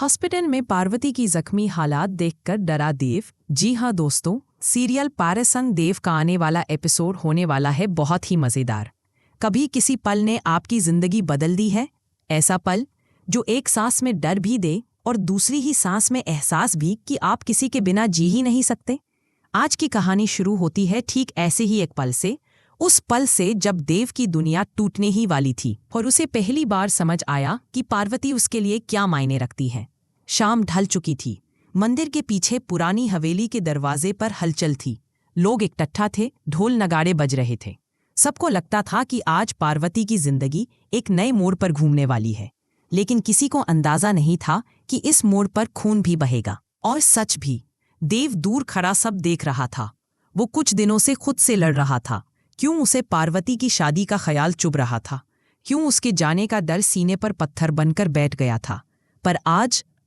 Hospital में पार्वती की जख्मी हालात देखकर डरा देव। जी हाँ दोस्तों, सीरियल पारसंग देव का आने वाला एपिसोड होने वाला है बहुत ही मज़ेदार। कभी किसी पल ने आपकी ज़िंदगी बदल दी है? ऐसा पल जो एक सांस में डर भी दे और दूसरी ही सांस में एहसास भी कि आप किसी के बिना जी ही नहीं सकते। आज की कहानी शुरू होती है ठीक ऐसे ही एक पल से, उस पल से जब देव की दुनिया टूटने ही वाली थी और उसे पहली बार समझ आया कि पार्वती उसके लिए क्या मायने रखती है। शाम ढल चुकी थी। मंदिर के पीछे पुरानी हवेली के दरवाजे पर हलचल थी। लोग इकट्ठा थे, ढोल नगाड़े बज रहे थे। सबको लगता था कि आज पार्वती की जिंदगी एक नए मोड़ पर घूमने वाली है, लेकिन किसी को अंदाजा नहीं था कि इस मोड़ पर खून भी बहेगा। और सच भी, देव दूर खड़ा सब देख रहा था। वो कुछ दिनों से खुद से लड़ रहा था। क्यों उसे पार्वती की शादी का ख्याल चुभ रहा था? क्यों उसके जाने का डर सीने पर पत्थर बनकर बैठ गया था? पर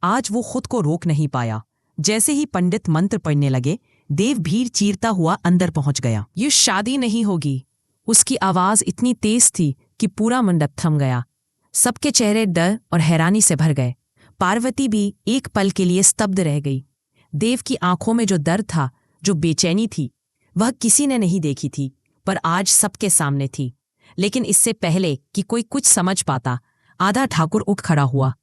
आज वो खुद को रोक नहीं पाया। जैसे ही पंडित मंत्र पढ़ने लगे, देव भीड़ चीरता हुआ अंदर पहुंच गया। ये शादी नहीं होगी। उसकी आवाज इतनी तेज थी कि पूरा मंडप थम गया। सबके चेहरे डर और हैरानी से भर गए। पार्वती भी एक पल के लिए स्तब्ध रह गई। देव की आंखों में जो दर्द था, जो बेचैनी थी, वह किसी ने नहीं देखी थी, पर आज सबके सामने थी। लेकिन इससे पहले कि कोई कुछ समझ पाता, आधा ठाकुर उठ खड़ा हुआ।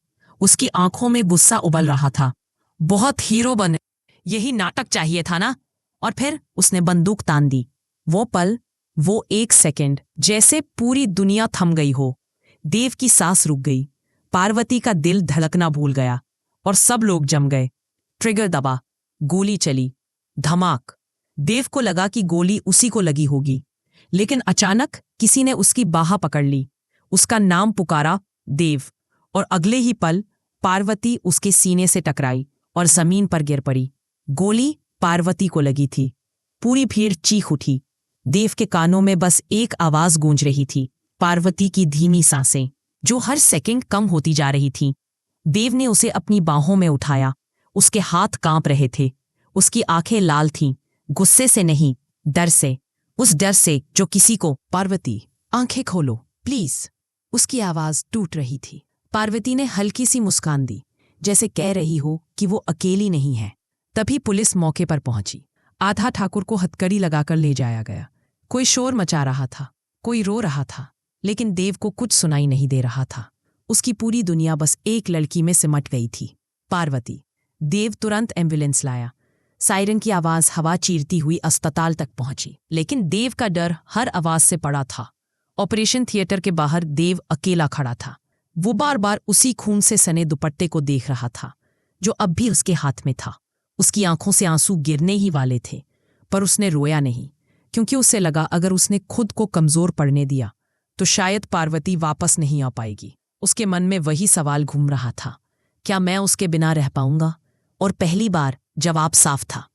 उसकी आंखों में गुस्सा उबल रहा था। बहुत हीरो बने, यही नाटक चाहिए था ना? और फिर उसने बंदूक तान दी। वो पल, वो एक सेकंड, जैसे पूरी दुनिया थम गई हो। देव की सांस रुक गई। पार्वती का दिल धड़कना भूल गया और सब लोग जम गए। ट्रिगर दबा, गोली चली, धमाक। देव को लगा कि गोली उसी को लगी होगी, लेकिन अचानक किसी ने उसकी बाह पकड़ ली। उसका नाम पुकारा, देव। और अगले ही पल पार्वती उसके सीने से टकराई और जमीन पर गिर पड़ी। गोली पार्वती को लगी थी। पूरी भीड़ चीख उठी। देव के कानों में बस एक आवाज गूंज रही थी, पार्वती की धीमी सांसें, जो हर सेकंड कम होती जा रही थीं। देव ने उसे अपनी बाहों में उठाया। उसके हाथ कांप रहे थे। उसकी आंखें लाल थीं, गुस्से से नहीं, डर से। उस डर से जो किसी को, पार्वती, आंखें खोलो प्लीज। उसकी आवाज टूट रही थी। पार्वती ने हल्की सी मुस्कान दी, जैसे कह रही हो कि वो अकेली नहीं है। तभी पुलिस मौके पर पहुंची। आधा ठाकुर को हथकड़ी लगाकर ले जाया गया। कोई शोर मचा रहा था, कोई रो रहा था, लेकिन देव को कुछ सुनाई नहीं दे रहा था। उसकी पूरी दुनिया बस एक लड़की में सिमट गई थी, पार्वती। देव तुरंत एम्बुलेंस लाया। सायरन की आवाज हवा चीरती हुई अस्पताल तक पहुंची, लेकिन देव का डर हर आवाज से पड़ा था। ऑपरेशन थिएटर के बाहर देव अकेला खड़ा था। वो बार बार उसी खून से सने दुपट्टे को देख रहा था, जो अब भी उसके हाथ में था। उसकी आंखों से आंसू गिरने ही वाले थे, पर उसने रोया नहीं, क्योंकि उसे लगा अगर उसने खुद को कमजोर पड़ने दिया तो शायद पार्वती वापस नहीं आ पाएगी। उसके मन में वही सवाल घूम रहा था, क्या मैं उसके बिना रह पाऊंगा? और पहली बार जवाब साफ था,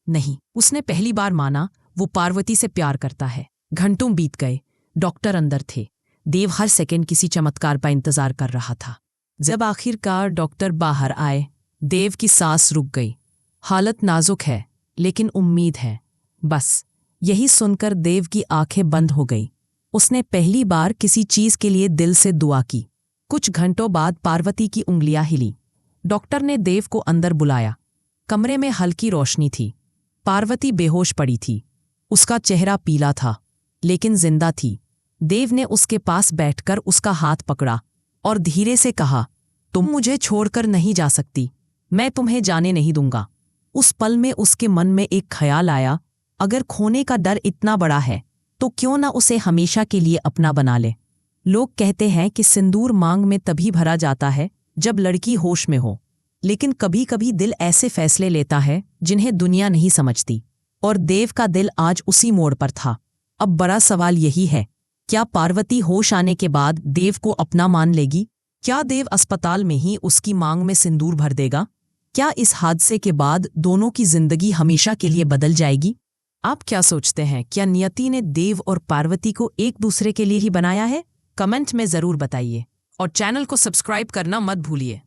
नहीं। उसने पहली बार माना वो पार्वती से प्यार करता है। घंटों बीत गए। डॉक्टर अंदर थे। देव हर सेकंड किसी चमत्कार का इंतजार कर रहा था। जब आखिरकार डॉक्टर बाहर आए, देव की सांस रुक गई। हालत नाजुक है, लेकिन उम्मीद है। बस यही सुनकर देव की आंखें बंद हो गई। उसने पहली बार किसी चीज के लिए दिल से दुआ की। कुछ घंटों बाद पार्वती की उंगलियां हिली। डॉक्टर ने देव को अंदर बुलाया। कमरे में हल्की रोशनी थी। पार्वती बेहोश पड़ी थी। उसका चेहरा पीला था, लेकिन जिंदा थी। देव ने उसके पास बैठकर उसका हाथ पकड़ा और धीरे से कहा, तुम मुझे छोड़कर नहीं जा सकती। मैं तुम्हें जाने नहीं दूंगा। उस पल में उसके मन में एक ख्याल आया, अगर खोने का डर इतना बड़ा है तो क्यों ना उसे हमेशा के लिए अपना बना ले। लोग कहते हैं कि सिंदूर मांग में तभी भरा जाता है जब लड़की होश में हो, लेकिन कभी कभी दिल ऐसे फैसले लेता है जिन्हें दुनिया नहीं समझती। और देव का दिल आज उसी मोड़ पर था। अब बड़ा सवाल यही है, क्या पार्वती होश आने के बाद देव को अपना मान लेगी? क्या देव अस्पताल में ही उसकी मांग में सिंदूर भर देगा? क्या इस हादसे के बाद दोनों की जिंदगी हमेशा के लिए बदल जाएगी? आप क्या सोचते हैं? क्या नियति ने देव और पार्वती को एक दूसरे के लिए ही बनाया है? कमेंट में जरूर बताइए और चैनल को सब्सक्राइब करना मत भूलिए।